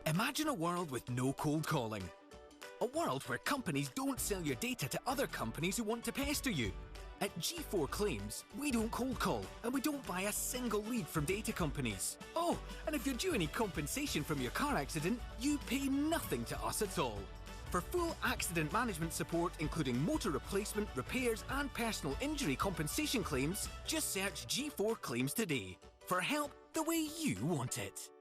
Imagine a world with no cold calling. A world where companies don't sell your data to other companies who want to pester you. At G4 Claims, we don't cold call and we don't buy a single lead from data companies. Oh, and if you're due any compensation from your car accident, you pay nothing to us at all. For full accident management support, including motor replacement, repairs and personal injury compensation claims, just search G4 Claims today. For help the way you want it.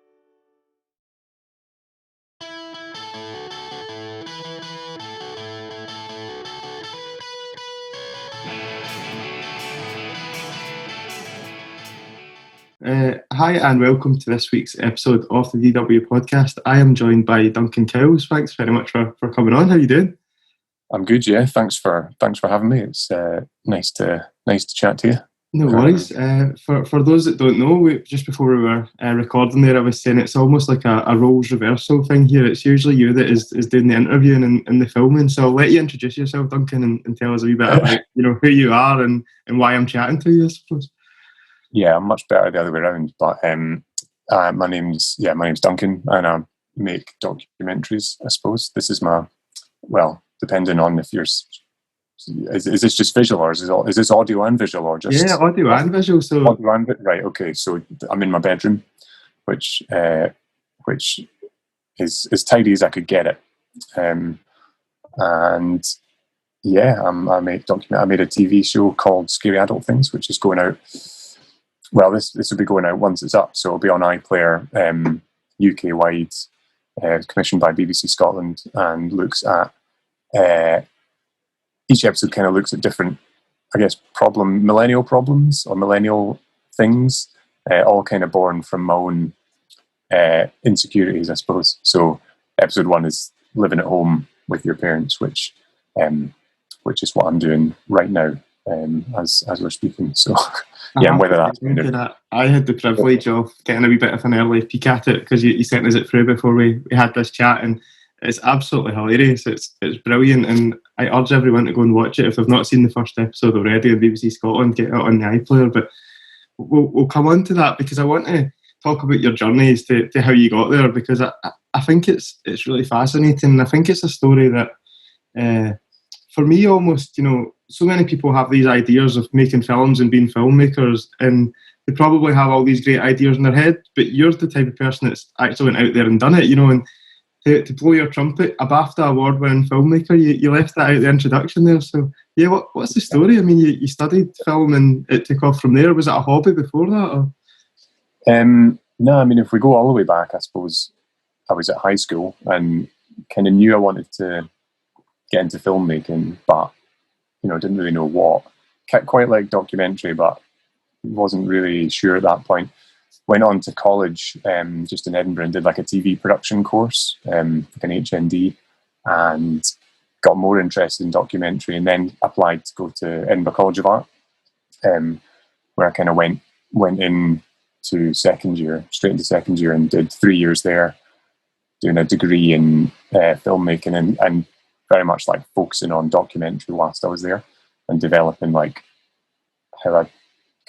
Hi and welcome to this week's episode of the DW podcast. I am joined by Duncan Cowles. Thanks very much for coming on. How are you doing? I'm good, yeah. Thanks for having me. It's nice to chat to you. No worries. For those that don't know, just before we were recording there, I was saying it's almost like a roles reversal thing here. It's usually you that is doing the interviewing and the filming. So I'll let you introduce yourself, Duncan, and tell us a wee bit about who you are and why I'm chatting to you, I suppose. Yeah, I'm much better the other way around. But my name's Duncan, and I make documentaries. I suppose this is depending on if you're. Is this just visual, or is this audio and visual, or just audio and visual? So audio and right, okay. So I'm in my bedroom, which is as tidy as I could get it, and yeah, I made a TV show called Scary Adult Things, which is going out. Well, this will be going out once it's up, so it'll be on iPlayer, UK wide, commissioned by BBC Scotland, and looks at each episode kind of looks at different, I guess, millennial problems or millennial things, all kind of born from my own insecurities, I suppose. So episode 1 is living at home with your parents, which is what I'm doing right now as we're speaking. So. Yeah, and whether that's I had the privilege of getting a wee bit of an early peek at it because you sent us it through before we had this chat, and it's absolutely hilarious. It's brilliant, and I urge everyone to go and watch it if they've not seen the first episode already on BBC Scotland. Get it on the iPlayer. But we'll come on to that because I want to talk about your journeys to how you got there, because I think it's really fascinating. I think it's a story that for me almost, so many people have these ideas of making films and being filmmakers, and they probably have all these great ideas in their head, but you're the type of person that's actually went out there and done it, and to blow your trumpet, a BAFTA award-winning filmmaker, you left that out the introduction there. So yeah, what's the story? I mean, you studied film and it took off from there. Was it a hobby before that? Or? No, I mean, if we go all the way back, I suppose I was at high school and kind of knew I wanted to get into filmmaking, but didn't really know what. Quite like documentary, but wasn't really sure at that point. Went on to college just in Edinburgh and did like a TV production course, like an HND, and got more interested in documentary, and then applied to go to Edinburgh College of Art, where I kind of went in to straight into second year, and did 3 years there, doing a degree in filmmaking and very much like focusing on documentary whilst I was there, and developing like how I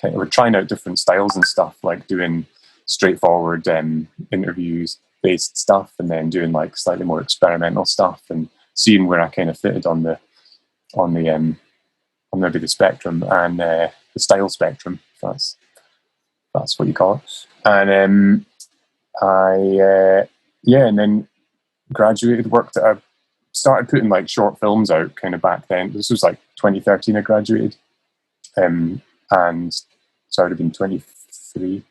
kind of trying out different styles and stuff, like doing straightforward interviews based stuff, and then doing like slightly more experimental stuff, and seeing where I kind of fitted on maybe the spectrum and the style spectrum. That's what you call it. And and then graduated, worked at started putting like short films out kind of back then. This was like 2013 I graduated, and so I would have been 23.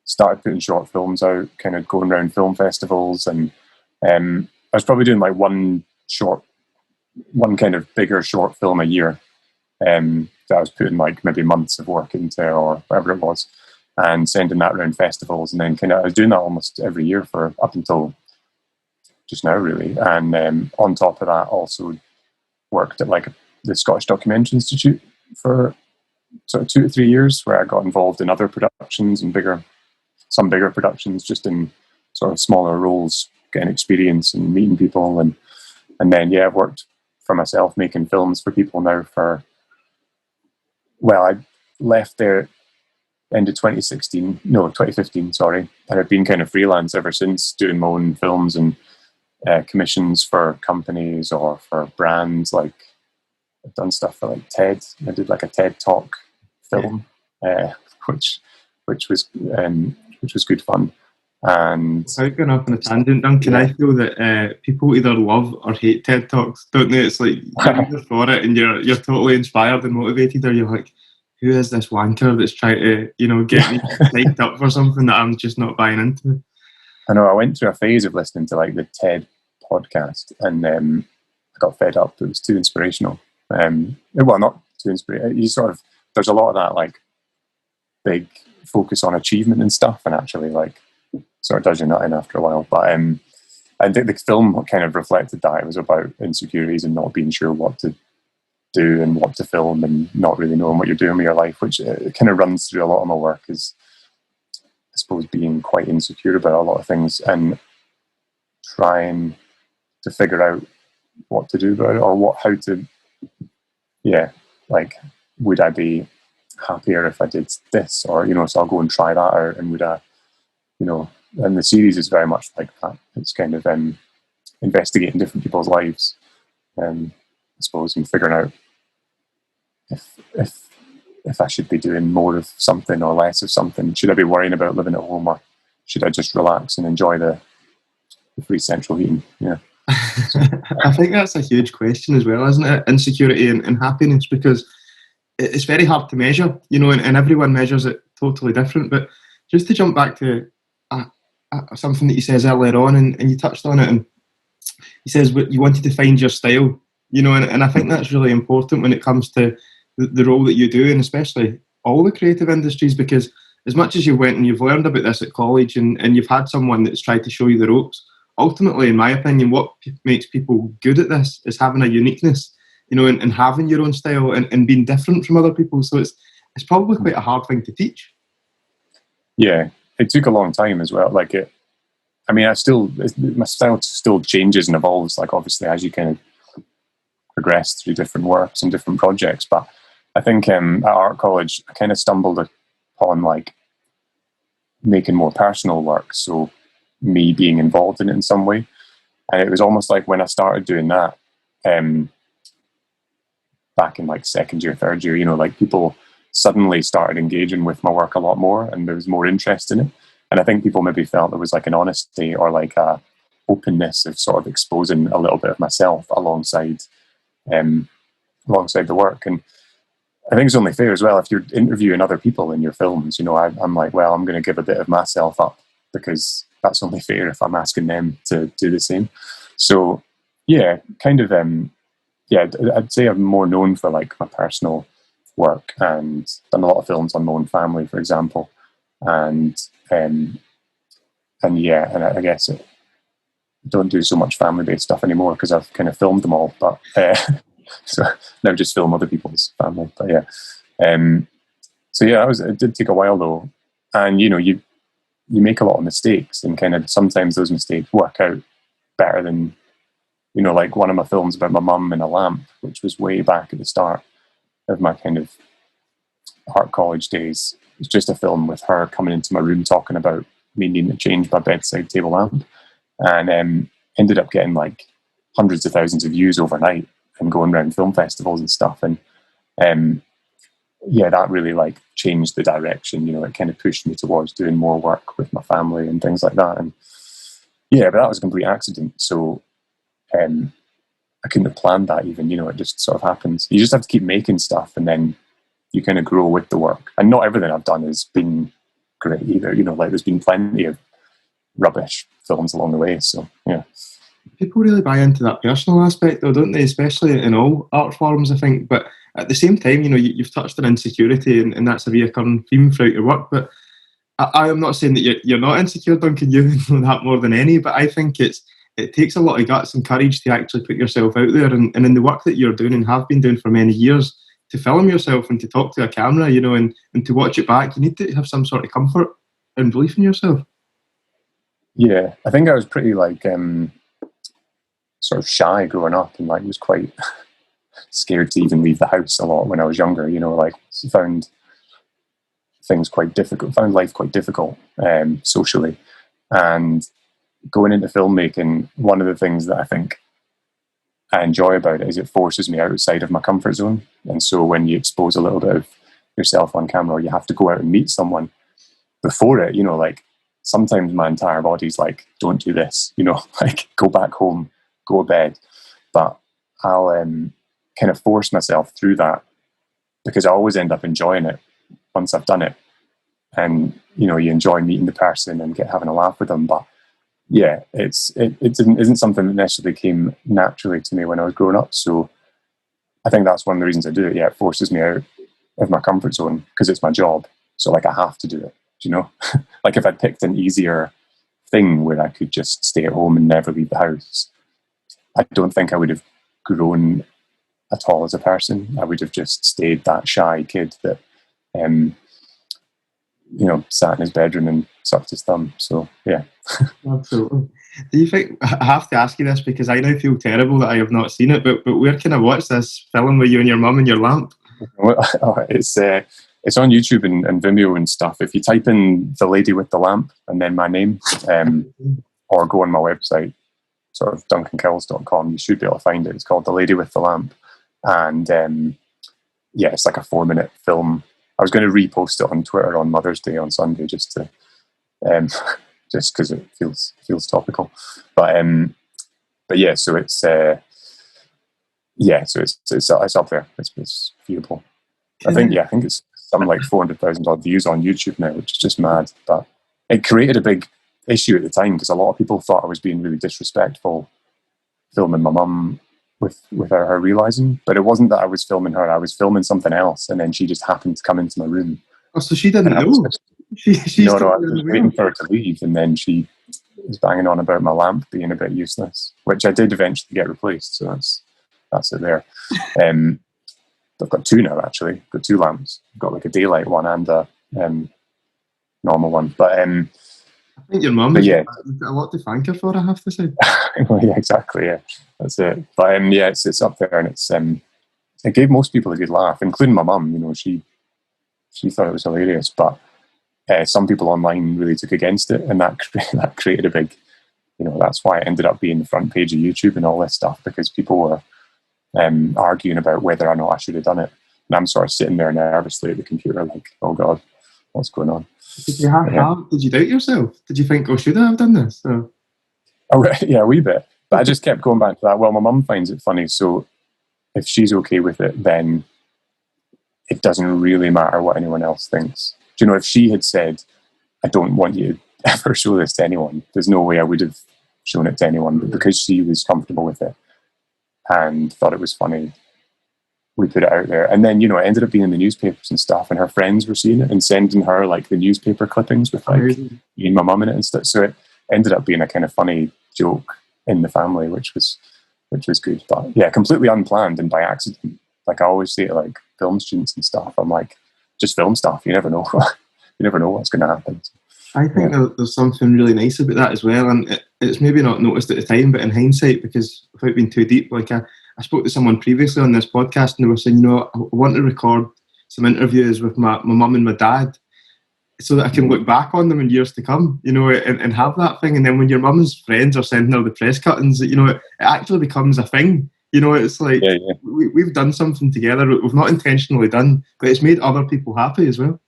Started putting short films out, kind of going around film festivals, and I was probably doing like one kind of bigger short film a year, that I was putting like maybe months of work into or whatever it was, and sending that around festivals, and then I was doing that almost every year for up until just now, really. And on top of that, also worked at like the Scottish Documentary Institute for sort of 2 to 3 years, where I got involved in other productions and some bigger productions, just in sort of smaller roles, getting experience and meeting people, and then I've worked for myself making films for people now I left there end of 2015, sorry. And I've been kind of freelance ever since, doing my own films and commissions for companies or for brands. Like, I've done stuff for like TED. I did like a TED Talk film, which was good fun. And without going off on a tangent, Duncan, I feel that people either love or hate TED Talks, don't they? It's like you're either for it and you're totally inspired and motivated, or you're like, who is this wanker that's trying to, get me psyched up for something that I'm just not buying into? I know, I went through a phase of listening to like the TED podcast, and I got fed up. It was too inspirational. Well, not too inspirational. There's a lot of that like big focus on achievement and stuff, and actually like sort of does your nut in after a while. But I think the film kind of reflected that. It was about insecurities and not being sure what to do and what to film, and not really knowing what you're doing with your life, which kind of runs through a lot of my work, is I suppose being quite insecure about a lot of things and trying to figure out what to do about it, or like, would I be happier if I did this, or so I'll go and try that out, and would I, and the series is very much like that. It's kind of investigating different people's lives, I suppose, and figuring out if I should be doing more of something or less of something. Should I be worrying about living at home, or should I just relax and enjoy the free central heating? Yeah. I think that's a huge question as well, isn't it? Insecurity and happiness, because it's very hard to measure, and everyone measures it totally different. But just to jump back to something that he says earlier on, and you touched on it, and he says you wanted to find your style, and I think that's really important when it comes to the role that you do, and especially all the creative industries, because as much as you went and you've learned about this at college, and you've had someone that's tried to show you the ropes, ultimately, in my opinion, what makes people good at this is having a uniqueness, and having your own style and being different from other people. So it's probably quite a hard thing to teach. Yeah, it took a long time as well. Like my style still changes and evolves, like obviously as you kind of progress through different works and different projects. But I think at art college, I kind of stumbled upon like making more personal work. So me being involved in it in some way. And it was almost like when I started doing that, back in like second year, third year, like people suddenly started engaging with my work a lot more, and there was more interest in it. And I think people maybe felt there was like an honesty or like a openness of sort of exposing a little bit of myself alongside the work. And I think it's only fair as well, if you're interviewing other people in your films, I'm like, well, I'm going to give a bit of myself up, because that's only fair if I'm asking them to do the same. So yeah, kind of, I'd say I'm more known for like my personal work, and done a lot of films on my own family, for example. And I guess I don't do so much family-based stuff anymore, because I've kind of filmed them all. But so now just film other people's family. But yeah, it did take a while though, and you make a lot of mistakes, and kind of sometimes those mistakes work out better than, like one of my films about my mum and a lamp, which was way back at the start of my kind of art college days. It's just a film with her coming into my room talking about me needing to change my bedside table lamp, and ended up getting like hundreds of thousands of views overnight and going around film festivals and stuff. And that really like changed the direction. It kind of pushed me towards doing more work with my family and things like that. And but that was a complete accident. So I couldn't have planned that even. It just sort of happens. You just have to keep making stuff, and then you kind of grow with the work. And not everything I've done has been great either. Like there's been plenty of rubbish films along the way. So yeah. People really buy into that personal aspect though, don't they? Especially in all art forms, I think. But at the same time, you've touched on insecurity, and that's a recurring theme throughout your work. But I am not saying that you're not insecure, Duncan. You know that more than any. But I think it takes a lot of guts and courage to actually put yourself out there. And in the work that you're doing and have been doing for many years, to film yourself and to talk to a camera, and to watch it back, you need to have some sort of comfort and belief in yourself. Yeah, I think I was pretty like sort of shy growing up, and like was quite scared to even leave the house a lot when I was younger. Like found things quite difficult, found life quite difficult socially. And going into filmmaking, one of the things that I think I enjoy about it is it forces me outside of my comfort zone. And so when you expose a little bit of yourself on camera, or you have to go out and meet someone before it, like sometimes my entire body's like, don't do this, like go back home, go to bed. But I'll kind of force myself through that, because I always end up enjoying it once I've done it. And, you enjoy meeting the person and having a laugh with them. But yeah, it isn't something that necessarily came naturally to me when I was growing up. So I think that's one of the reasons I do it. Yeah, it forces me out of my comfort zone because it's my job. So like I have to do it, like if I'd picked an easier thing where I could just stay at home and never leave the house, I don't think I would have grown at all as a person. I would have just stayed that shy kid that, sat in his bedroom and sucked his thumb. So yeah. Absolutely. Do you think, I have to ask you this because I now feel terrible that I have not seen it, but where can I watch this film with you and your mum and your lamp? It's on YouTube and Vimeo and stuff. If you type in The Lady with the Lamp and then my name, or go on my website, sort of duncancowles.com, you should be able to find it. It's called The Lady with the Lamp. And it's like a 4-minute film. I was going to repost it on Twitter on Mother's Day on Sunday just to just because it feels topical. But yeah, so it's so it's up there. It's viewable. I think it's something like 400,000 odd views on YouTube now, which is just mad. But it created a big issue at the time because a lot of people thought I was being really disrespectful filming my mum without her realising. But it wasn't that I was filming her, I was filming something else, and then she just happened to come into my room. Oh, so she didn't know? No, I was waiting for her to leave, and then she was banging on about my lamp being a bit useless, which I did eventually get replaced, so that's it there. I've got 2 now, actually. I've got 2 lamps. I've got like a daylight one and a normal one. But I think your mum has got a lot to thank her for, I have to say. Well, yeah, exactly, yeah. That's it. But it's up there, and it's it gave most people a good laugh, including my mum. She thought it was hilarious, but some people online really took against it, and that created a big, that's why it ended up being the front page of YouTube and all this stuff, because people were arguing about whether or not I should have done it. And I'm sort of sitting there nervously at the computer like, oh God, what's going on? Did you doubt yourself? Did you think, oh, should I have done this? Or? Oh, yeah, a wee bit. But I just kept going back to that. Well, my mum finds it funny, so if she's okay with it, then it doesn't really matter what anyone else thinks. Do you know, if she had said, I don't want you to ever show this to anyone, there's no way I would have shown it to anyone. But because she was comfortable with it and thought it was funny, we put it out there. And then, it ended up being in the newspapers and stuff, and her friends were seeing it and sending her like the newspaper clippings with like me and my mum in it and stuff. So it ended up being a kind of funny joke in the family, which was good. But yeah, completely unplanned and by accident. Like I always say to like film students and stuff, I'm like, just film stuff. You never know. You never know what's going to happen. I think there's something really nice about that as well, and it's maybe not noticed at the time, but in hindsight, because without being too deep, like I spoke to someone previously on this podcast, and they were saying, I want to record some interviews with my mum and my dad, so that I can look back on them in years to come, and have that thing. And then when your mum's friends are sending her the press cuttings, it actually becomes a thing. It's like we've done something together we've not intentionally done, but it's made other people happy as well.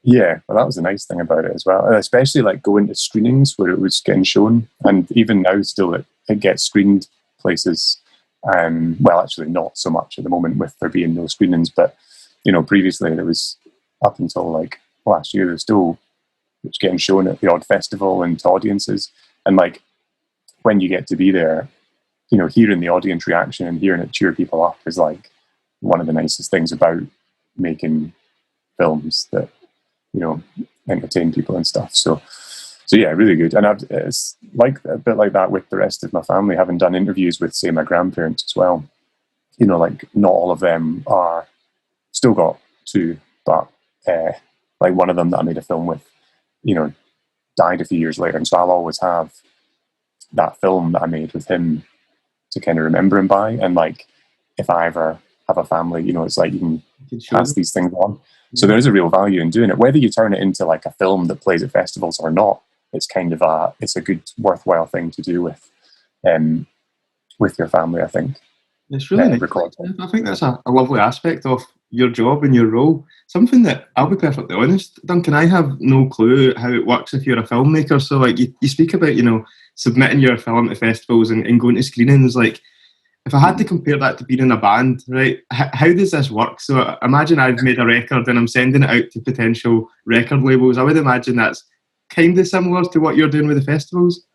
Yeah, well, that was the nice thing about it as well. And especially like going to screenings where it was getting shown, and even now still it gets screened places. Well, actually not so much at the moment with there being no screenings, but previously there was, up until like last year, there's still it's getting shown at the odd festival and to audiences. And like when you get to be there, hearing the audience reaction and hearing it cheer people up is like one of the nicest things about making films that entertain people and stuff. So yeah, really good. And it's like a bit like that with the rest of my family, having done interviews with, say, my grandparents as well. Like not all of them are, still got 2, but like one of them that I made a film with, died a few years later. And so I'll always have that film that I made with him to kind of remember him by. And like, if I ever have a family. You know, it's like you can show pass them. these things on. So there is a real value in doing it. Whether you turn it into like a film that plays at festivals or not, it's kind of it's a good, worthwhile thing to do with your family, I think. It's really nice. I think that's a lovely aspect of your job and your role. Something that, I'll be perfectly honest, Duncan, I have no clue how it works if you're a filmmaker. So like you speak about, submitting your film to festivals and going to screenings. Like, if I had to compare that to being in a band, right, how does this work? So imagine I've made a record and I'm sending it out to potential record labels. I would imagine that's kind of similar to what you're doing with the festivals.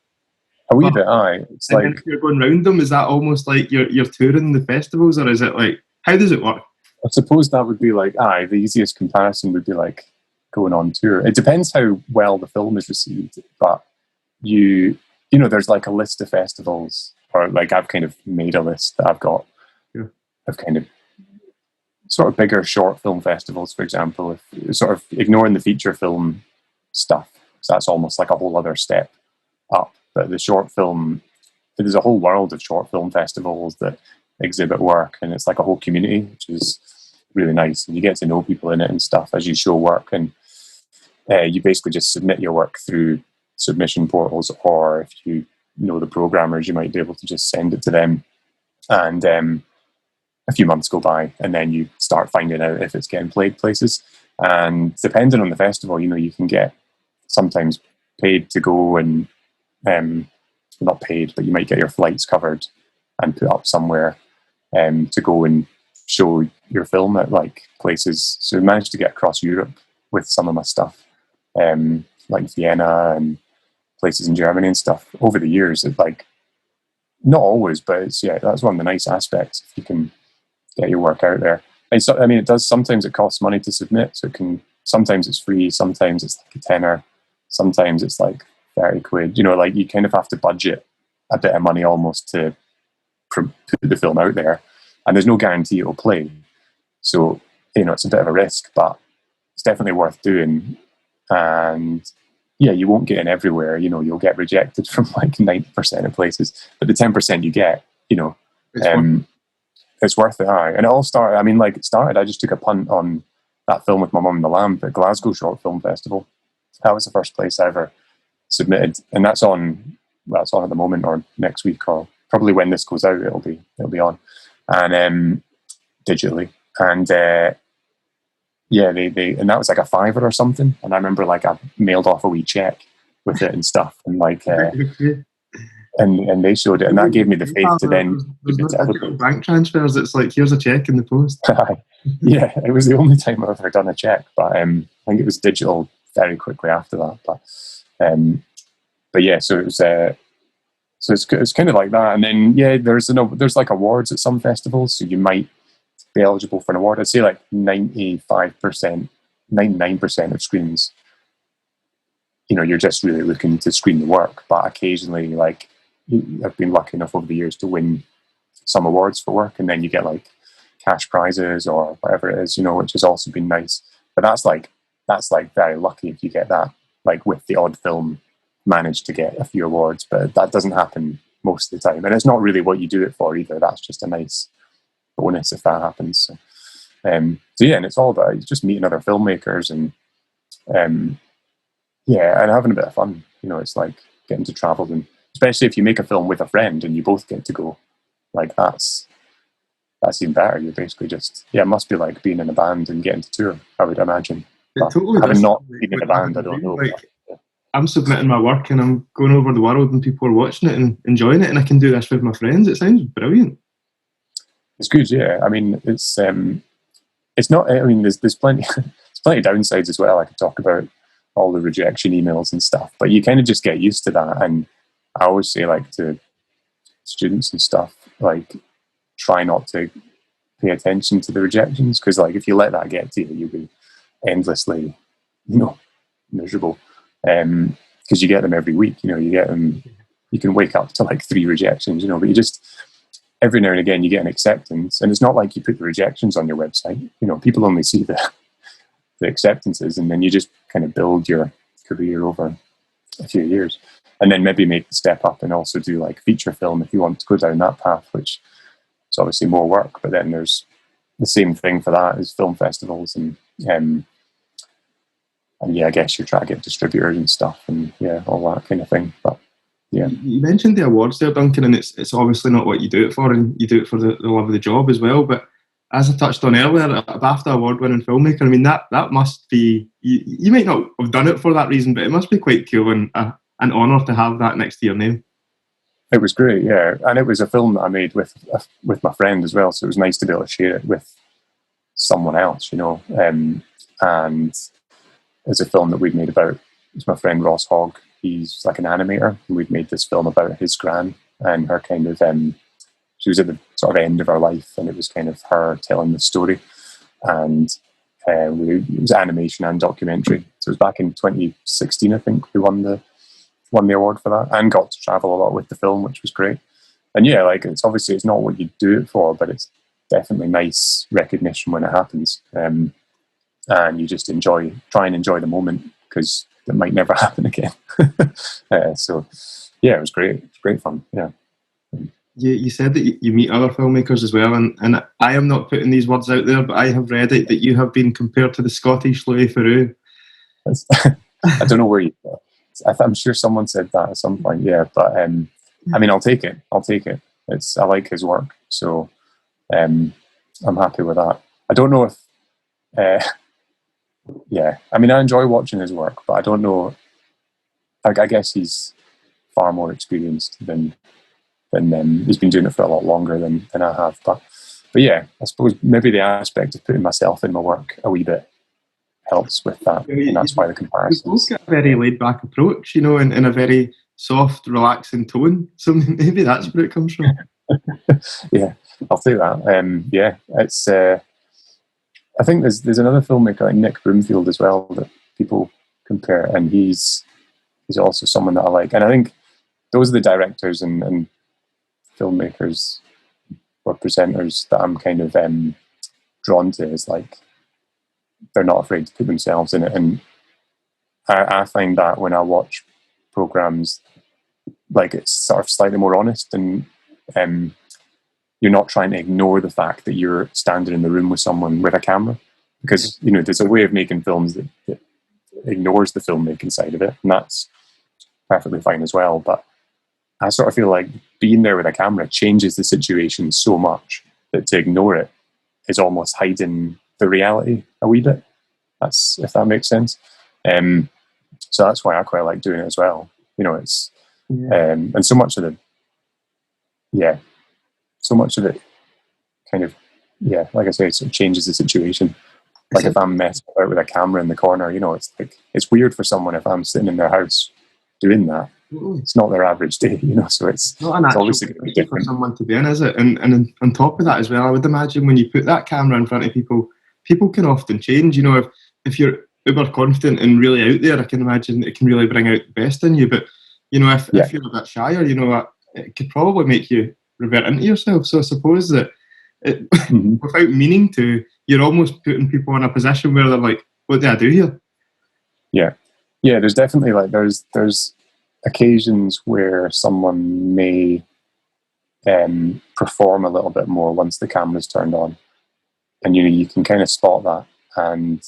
A wee bit, aye. It's like, if you're going round them, is that almost like you're touring the festivals, or is it like, how does it work? I suppose that would be like, the easiest comparison would be like going on tour. It depends how well the film is received, but there's like a list of festivals, or like I've kind of made a list that I've got of kind of sort of bigger short film festivals, for example, if sort of ignoring the feature film stuff. So that's almost like a whole other step up. But the short film, there's a whole world of short film festivals that exhibit work, and it's like a whole community, which is really nice. And you get to know people in it and stuff as you show work. And you basically just submit your work through submission portals, or if you know the programmers, you might be able to just send it to them. And a few months go by, and then you start finding out if it's getting played places. And depending on the festival, you can get sometimes paid to go, and not paid, but you might get your flights covered and put up somewhere to go and show your film at like places. So I managed to get across Europe with some of my stuff, like Vienna and places in Germany and stuff over the years. It, like, not always, but that's one of the nice aspects, if you can get your work out there. And so, it does, sometimes it costs money to submit, so sometimes it's free, sometimes it's like a tenner, sometimes it's like 30 quid, like you kind of have to budget a bit of money almost to put the film out there, and there's no guarantee it'll play. So, it's a bit of a risk, but it's definitely worth doing. And you won't get in everywhere, you'll get rejected from like 90% of places, but the 10% you get, it's worth it. And it all started, I just took a punt on that film with my mum and the lamb at Glasgow Short Film Festival. That was the first place I ever submitted, and that's on at the moment, or next week, or probably when this goes out, it'll be on, and digitally. And they and that was like a $5 or something, and I remember like I mailed off a wee check with it and stuff, and like and they showed it, and that gave me the faith to then bank transfers. It's like, here's a check in the post. It was the only time I've ever done a check, but I think it was digital very quickly after that. So it was so it's kind of like that. And then there's like awards at some festivals, so you might be eligible for an award. I'd say like 99% of screens, you're just really looking to screen the work, but occasionally, like, I've been lucky enough over the years to win some awards for work, and then you get like cash prizes or whatever it is, which has also been nice. But that's like very lucky if you get that, like with the odd film manage to get a few awards, but that doesn't happen most of the time, and it's not really what you do it for either. That's just a nice bonus if that happens. So and it's all about just meeting other filmmakers and and having a bit of fun. It's like getting to travel, and especially if you make a film with a friend and you both get to go, like that's even better. You're basically just it must be like being in a band and getting to tour, I would imagine. Totally, having not been in a band, I don't know. I'm submitting my work and I'm going over the world and people are watching it and enjoying it, and I can do this with my friends. It sounds brilliant. It's good, yeah. It's not. There's plenty of downsides as well. I could talk about all the rejection emails and stuff, but you kind of just get used to that. And I always say, like, to students and stuff, like, try not to pay attention to the rejections, because like if you let that get to you, you'll be endlessly, miserable. Because you get them every week. You get them. You can wake up to like 3 rejections. But you just every now and again you get an acceptance, and it's not like you put the rejections on your website. People only see the acceptances, and then you just kind of build your career over a few years, and then maybe make the step up and also do like feature film if you want to go down that path, which is obviously more work, but then there's the same thing for that as film festivals and yeah, I guess you try to get distributors and stuff and yeah, all that kind of thing. But yeah. You mentioned the awards there, Duncan, and it's obviously not what you do it for, and you do it for the love of the job as well. But as I touched on earlier, a BAFTA award-winning filmmaker, I mean, that must be, you might not have done it for that reason, but it must be quite cool and an honour to have that next to your name. It was great, yeah. And it was a film that I made with my friend as well, so it was nice to be able to share it with someone else, you know. And it's a film that we'd made about, it's my friend Ross Hogg. He's like an animator, and we'd made this film about his gran and her kind of, she was at the sort of end of her life, and it was kind of her telling the story. And it was animation and documentary. So it was back in 2016, I think, we won the award for that, and got to travel a lot with the film, which was great. And yeah, like it's obviously it's not what you do it for, but it's definitely nice recognition when it happens. And you just try and enjoy the moment, because it might never happen again. So yeah, it was great. It was great fun. Yeah. You said that you meet other filmmakers as well, and I am not putting these words out there, but I have read it that you have been compared to the Scottish Louis Theroux. I don't know where you. I'm sure someone said that at some point. Yeah, but I mean, I'll take it. I like his work, so I'm happy with that. I don't know if. Yeah, I mean, I enjoy watching his work, but I don't know. I guess he's far more experienced than he's been doing it for a lot longer than I have. But yeah, I suppose maybe the aspect of putting myself in my work a wee bit helps with that, and that's why the comparison. You've got a very laid-back approach, you know, in a very soft, relaxing tone. So maybe that's where it comes from. Yeah, I'll say that. Yeah, it's. I think there's another filmmaker like Nick Broomfield as well that people compare, and he's also someone that I like. And I think those are the directors and filmmakers or presenters that I'm kind of drawn to. Is like they're not afraid to put themselves in it, and I find that when I watch programs, like it's sort of slightly more honest, and you're not trying to ignore the fact that you're standing in the room with someone with a camera, because you know there's a way of making films that ignores the filmmaking side of it, and that's perfectly fine as well. But I sort of feel like being there with a camera changes the situation so much that to ignore it is almost hiding the reality a wee bit. That's, if that makes sense. So that's why I quite like doing it as well. You know, it's and so much of it kind of, like I say, it sort of changes the situation. Like if I'm messing about with a camera in the corner, you know, it's like, it's weird for someone if I'm sitting in their house doing that. It's not their average day, you know, so it's not an actual obviously different for someone to be in, is it? And on top of that as well, I would imagine when you put that camera in front of people can often change. You know, if you're uber confident and really out there, I can imagine it can really bring out the best in you. But you know, if you're a bit shyer, you know, it could probably make you revert into yourself. So I suppose that without meaning to, you're almost putting people in a position where they're like, what do I do here? Yeah, there's definitely like there's occasions where someone may perform a little bit more once the camera's turned on, and you know you can kind of spot that, and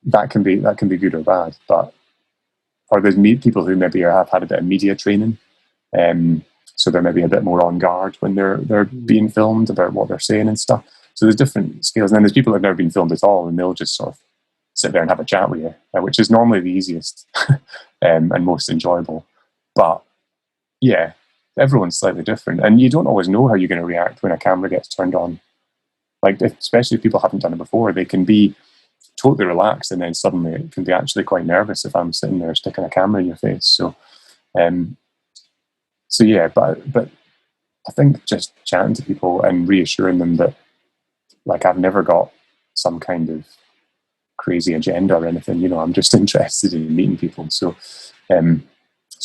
that can be good or bad. But or there's people who maybe have had a bit of media training, so they're maybe a bit more on guard when they're being filmed about what they're saying and stuff. So there's different scales, and then there's people who've never been filmed at all, and they'll just sort of sit there and have a chat with you, which is normally the easiest and most enjoyable. But yeah, everyone's slightly different, and you don't always know how you're going to react when a camera gets turned on. Like, especially if people haven't done it before, they can be totally relaxed, and then suddenly it can be actually quite nervous if I'm sitting there sticking a camera in your face. So yeah, but I think just chatting to people and reassuring them that, like, I've never got some kind of crazy agenda or anything, you know, I'm just interested in meeting people. So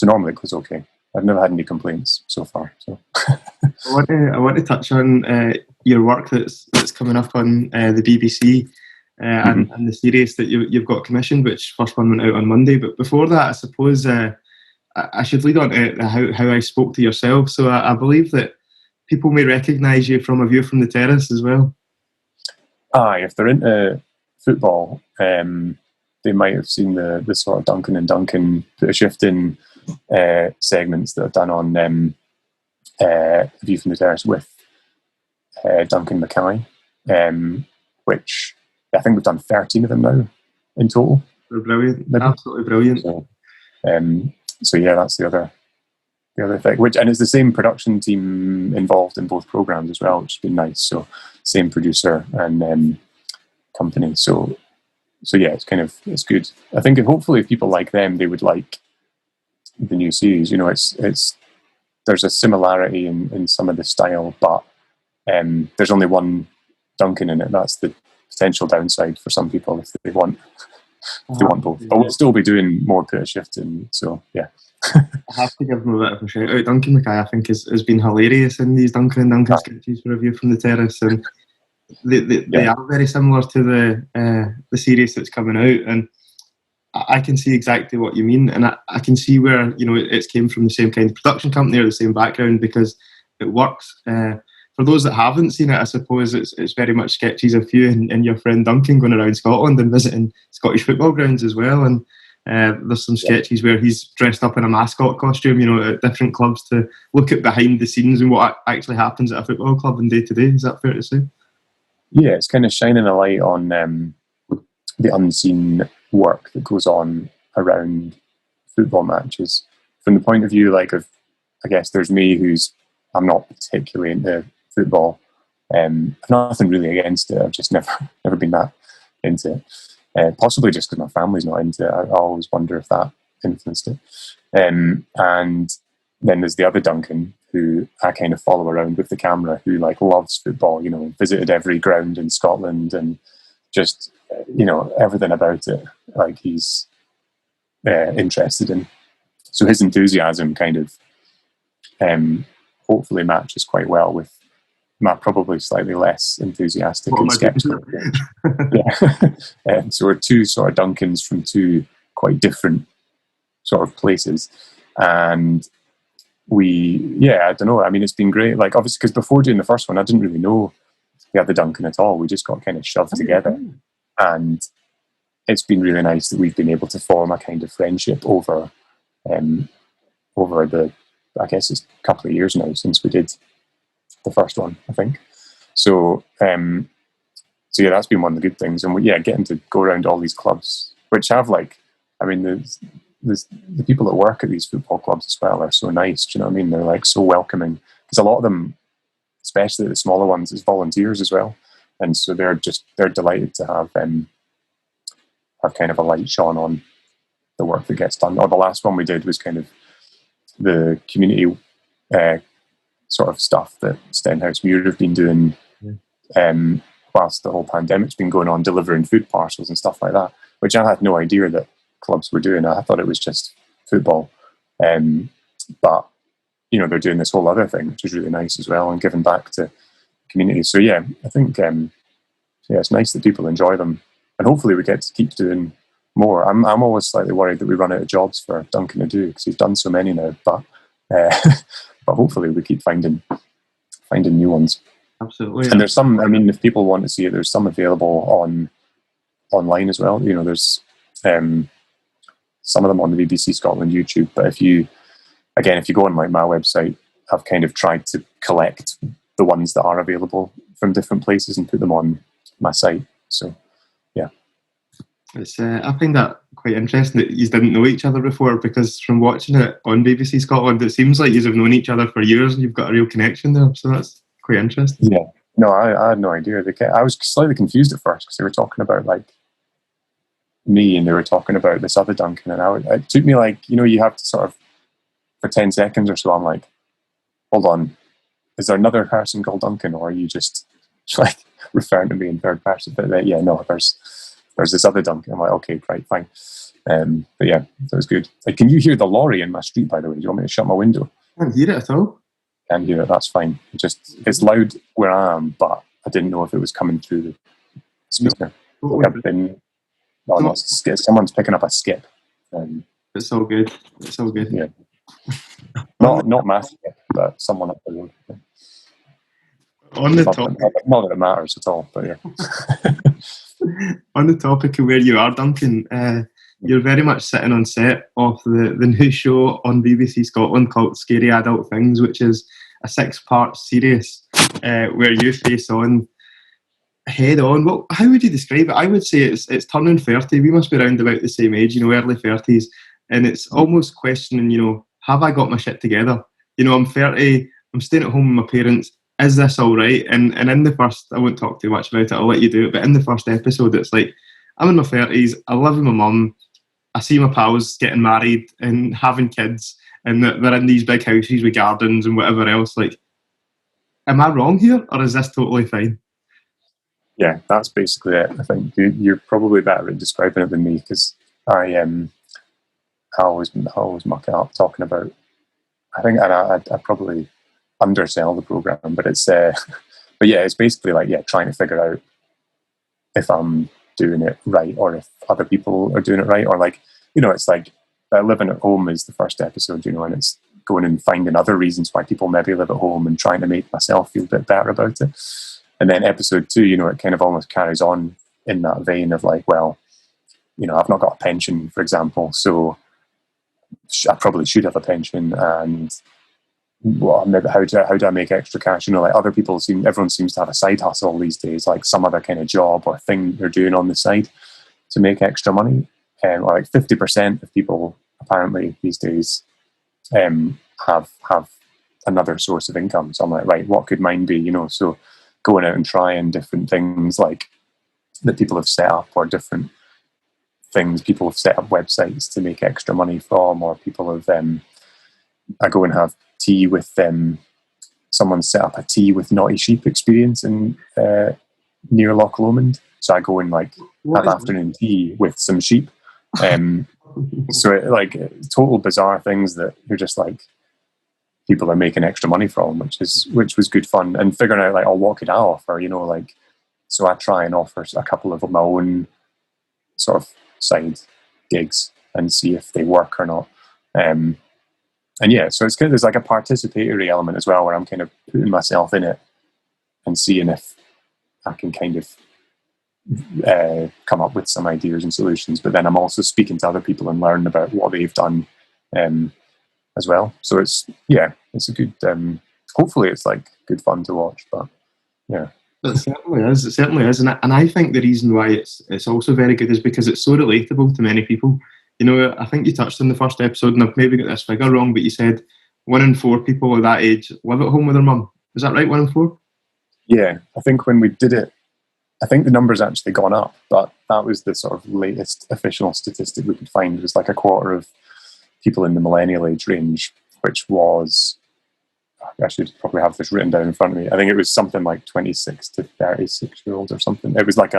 normally it goes okay. I've never had any complaints so far. So I want to touch on your work that's coming up on the BBC and the series that you've got commissioned, which first one went out on Monday. But before that, I suppose I should lead on to how I spoke to yourself. So I believe that people may recognise you from A View from the Terrace as well. Aye, if they're into football, they might have seen the sort of Duncan and Duncan put a shift in segments that I've done on A View from the Terrace with Duncan Mackay, which I think we've done 13 of them now in total. They're brilliant, absolutely brilliant. So yeah, that's the other thing. And it's the same production team involved in both programs as well, which has been nice. So same producer and company. So yeah, it's good. I think hopefully if people like them, they would like the new series. You know, it's there's a similarity in some of the style, but there's only one Duncan in it. That's the potential downside for some people if they want both. But we'll still be doing more put a shift in. So yeah. I have to give them a bit of a shout out. Duncan Mackay, I think, has been hilarious in these Duncan and Duncan sketches for A View from the Terrace, and they are very similar to the series that's coming out, and I can see exactly what you mean, and I can see where, you know, it's came from the same kind of production company or the same background, because it works. For those that haven't seen it, I suppose it's very much sketches of you and your friend Duncan going around Scotland and visiting Scottish football grounds as well, and there's some sketches where he's dressed up in a mascot costume, you know, at different clubs to look at behind the scenes and what actually happens at a football club in day to day. Is that fair to say? Yeah, it's kind of shining a light on the unseen work that goes on around football matches. From the point of view, like, of, I guess there's me, I'm not particularly into football. I've nothing really against it. I've just never been that into it. Possibly just because my family's not into it. I always wonder if that influenced it. And then there's the other Duncan, who I kind of follow around with the camera, who like loves football, you know, visited every ground in Scotland and just, you know, everything about it, like he's interested in. So his enthusiasm kind of hopefully matches quite well with my probably slightly less enthusiastic and skeptical. So we're two sort of Duncans from two quite different sort of places, and I don't know. I mean, it's been great. Like, obviously, because before doing the first one, I didn't really know the other Duncan at all. We just got kind of shoved together, and it's been really nice that we've been able to form a kind of friendship over the, I guess it's a couple of years now since we did the first one, I think. So yeah, that's been one of the good things. And getting to go around all these clubs, which have like, I mean, the people that work at these football clubs as well are so nice. Do you know what I mean? They're like so welcoming, because a lot of them, especially the smaller ones, is volunteers as well, and so they're delighted to have kind of a light shone on the work that gets done. Or the last one we did was kind of the community sort of stuff that Stenhouse Muir have been doing whilst the whole pandemic's been going on, delivering food parcels and stuff like that, which I had no idea that clubs were doing. I thought it was just football, but you know, they're doing this whole other thing, which is really nice as well, and giving back to communities. So yeah, I think it's nice that people enjoy them, and hopefully we get to keep doing more. I'm always slightly worried that we run out of jobs for Duncan to do, because he's done so many now, but but hopefully we keep finding new ones. Absolutely. And there's some, I mean, if people want to see it, there's some available online as well. You know, there's some of them on the BBC Scotland YouTube, but if you go on like my website, I've kind of tried to collect the ones that are available from different places and put them on my site. So yeah, it's I find that quite interesting that you didn't know each other before, because from watching it on BBC Scotland, it seems like you have known each other for years and you've got a real connection there. So that's quite interesting. Yeah, no, I had no idea. I was slightly confused at first because they were talking about like me and they were talking about this other Duncan, and it took me like, you know, you have to sort of, for 10 seconds or so, I'm like, hold on, is there another person called Duncan, or are you just like referring to me in third person? But yeah, no, there's this other Duncan. I'm like, okay, right, fine. But yeah, that was good. Like, can you hear the lorry in my street, by the way? Do you want me to shut my window? I can't hear it at all. Can't hear it, that's fine. It's loud where I am, but I didn't know if it was coming through the speaker. Someone's picking up a skip. It's all good. It's all good. Yeah. Not my skip, but someone up the road. On the topic, not that it matters at all, but yeah. On the topic of where you are, Duncan, you're very much sitting on set of the new show on BBC Scotland called Scary Adult Things, which is a 6-part series where you face on head on. Well, how would you describe it? I would say it's turning 30. We must be around about the same age, early 30s, and it's almost questioning, have I got my shit together? I'm 30. I'm staying at home with my parents. Is this all right? And in the first, I won't talk too much about it, I'll let you do it, but in the first episode, it's like, I'm in my 30s, I live with my mum, I see my pals getting married and having kids, and they're in these big houses with gardens and whatever else. Like, am I wrong here, or is this totally fine? Yeah, that's basically it. I think you're probably better at describing it than me, because I always muck it up talking about, I think, and I probably undersell the program, but it's but yeah, it's basically like, trying to figure out if I'm doing it right or if other people are doing it right, or like, it's like living at home is the first episode, and it's going and finding other reasons why people maybe live at home and trying to make myself feel a bit better about it. And then episode 2, it kind of almost carries on in that vein of like, well, I've not got a pension, for example, so I probably should have a pension, and well, maybe how do I make extra cash? Like other people everyone seems to have a side hustle these days, like some other kind of job or thing they're doing on the side to make extra money. Or like 50% of people apparently these days have another source of income. So I'm like, right, what could mine be? So going out and trying different things like that people have set up, or different things people have set up websites to make extra money from, or people have I go and have tea with someone set up a tea with naughty sheep experience in near Loch Lomond. So I go and like have afternoon tea with some sheep. So like total bizarre things that you're just like people are making extra money from, which was good fun, and figuring out like, what could I offer? Like, so I try and offer a couple of my own sort of side gigs and see if they work or not. And yeah, so it's kind of, there's like a participatory element as well, where I'm kind of putting myself in it and seeing if I can kind of come up with some ideas and solutions. But then I'm also speaking to other people and learning about what they've done as well. So it's a good. Hopefully, it's like good fun to watch. But yeah. It certainly is, and I think the reason why it's also very good is because it's so relatable to many people. I think you touched on the first episode, and I've maybe got this figure wrong, but you said 1 in 4 people of that age live at home with their mum. Is that right, 1 in 4? Yeah, I think when we did it, I think the number's actually gone up, but that was the sort of latest official statistic we could find. It was like a quarter of people in the millennial age range, which was, I should probably have this written down in front of me. I think it was something like 26 to 36-year-olds or something. It was like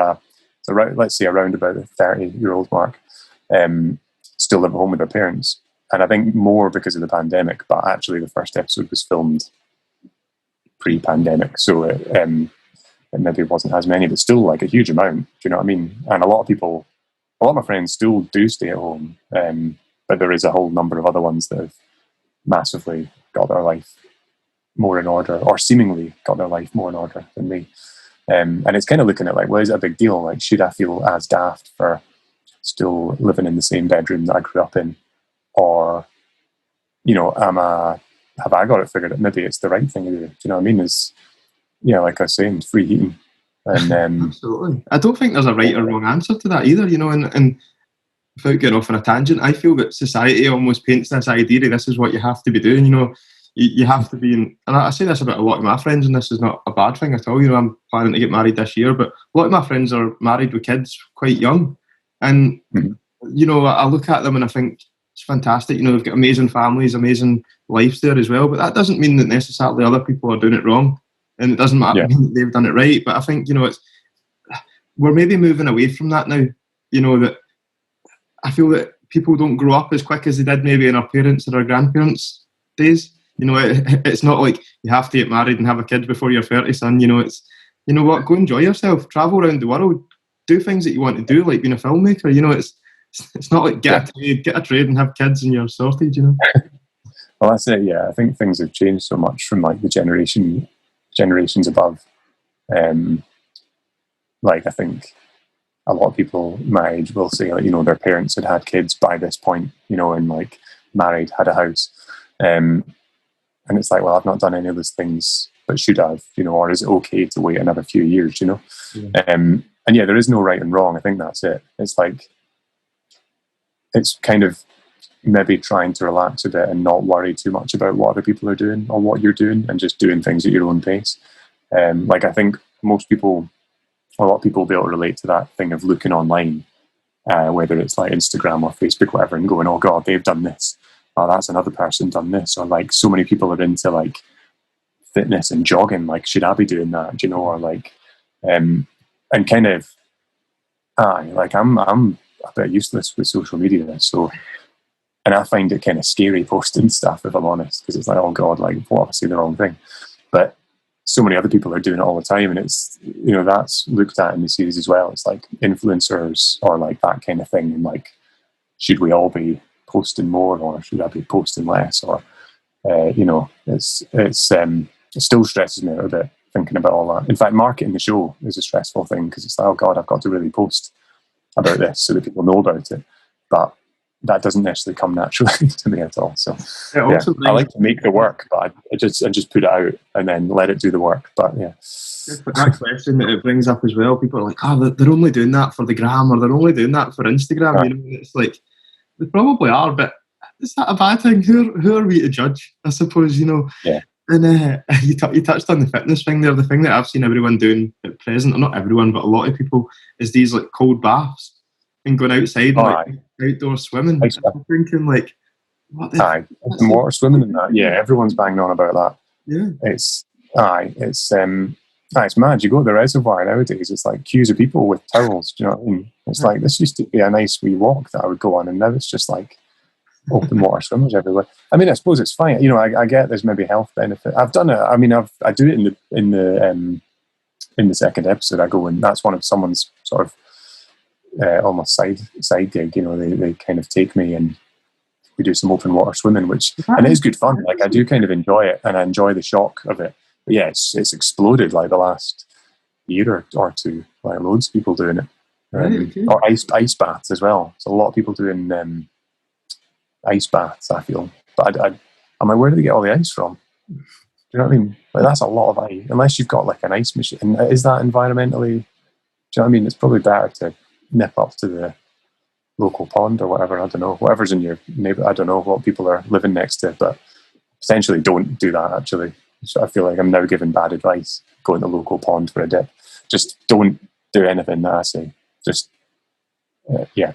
let's say around about the 30-year-old mark. Still live at home with their parents, and I think more because of the pandemic, but actually the first episode was filmed pre-pandemic, so it maybe wasn't as many, but still like a huge amount. Do you know what I mean? And a lot of my friends still do stay at home, but there is a whole number of other ones that have massively got their life more in order, or seemingly got their life more in order than me. And it's kind of looking at like, well, is it a big deal? Like, should I feel as daft for still living in the same bedroom that I grew up in, or have I got it figured out? Maybe it's the right thing to do. Do you know what I mean? Is like I was saying, free heating, and absolutely. I don't think there's a right or wrong answer to that either. And without getting off on a tangent, I feel that society almost paints this idea that this is what you have to be doing. You have to be in, and I say this about a lot of my friends, and this is not a bad thing at all. I'm planning to get married this year, but a lot of my friends are married with kids quite young. And, I look at them and I think it's fantastic. They've got amazing families, amazing lives there as well. But that doesn't mean that necessarily other people are doing it wrong. And it doesn't matter mean that they've done it right. But I think, we're maybe moving away from that now. That I feel that people don't grow up as quick as they did maybe in our parents' or our grandparents' days. It's not like you have to get married and have a kid before you're 30, son. It's, what, go enjoy yourself, travel around the world. Do things that you want to do, like being a filmmaker. It's not like get a trade and have kids and you're sorted. Well, that's it. Yeah, I think things have changed so much from like the generation generations above. Like, I think a lot of people my age will say, like, you know, their parents had kids by this point, you know, and like married, had a house. And it's like, well, I've not done any of those things, but should have, you know, or is it okay to wait another few years, you know? Yeah. And yeah, there is no right and wrong. I think that's it. It's like, it's kind of maybe trying to relax a bit and not worry too much about what other people are doing or what you're doing, and just doing things at your own pace. Like, I think most people, a lot of people will be able to relate to that thing of looking online, whether it's like Instagram or Facebook, whatever, and going, oh God, they've done this. Oh, that's another person done this. Or like, so many people are into like fitness and jogging. Like, should I be doing that? Do you know? Or like, and kind of, like I'm a bit useless with social media. So, and I find it kind of scary posting stuff, if I'm honest, because it's like, oh God, like, what if I say the wrong thing? But so many other people are doing it all the time, and it's, you know, that's looked at in the series as well. It's like influencers or like that kind of thing, and like, should we all be posting more, or should I be posting less? Or you know, it still stresses me out a bit thinking about all that. In fact, marketing the show is a stressful thing, because it's like, oh God, I've got to really post about this so that people know about it. But that doesn't necessarily come naturally to me at all. So yeah, I like to make the work, but I just put it out and then let it do the work. But yeah, that question that it brings up as well, people are like, oh, they're only doing that for the gram, or they're only doing that for Instagram. Right. You know, and it's like, they probably are, but is that a bad thing? Who are we to judge, I suppose, you know? Yeah. And you touched on the fitness thing there. The thing that I've seen everyone doing at present, or not everyone, but a lot of people, is these like cold baths and going outside and like outdoor swimming. I'm thinking like, what the some water swimming and that. Yeah, everyone's banging on about that. Yeah. It's mad. You go to the reservoir nowadays, it's like queues of people with towels. Do you know what I mean? It's like, this used to be a nice wee walk that I would go on, and now it's just like open water swimmers everywhere. I mean, I suppose it's fine. You know, I get there's maybe health benefit. I've done it. I mean, I do it in the second episode. I go, and that's one of someone's sort of almost side gig. You know, they kind of take me and we do some open water swimming, and it is good fun. Like, I do kind of enjoy it, and I enjoy the shock of it. But yeah, it's exploded like the last year or two. Like, loads of people doing it. Or ice baths as well. So a lot of people doing ice baths, I feel. But I'm like, where do they get all the ice from? Do you know what I mean? Like, that's a lot of ice. Unless you've got like an ice machine. Is that environmentally? Do you know what I mean? It's probably better to nip up to the local pond or whatever. I don't know. Whatever's in your neighbour. I don't know what people are living next to, but potentially don't do that, actually. So I feel like I'm now giving bad advice. Go in the local pond for a dip. Just don't do anything that I say. Just, yeah.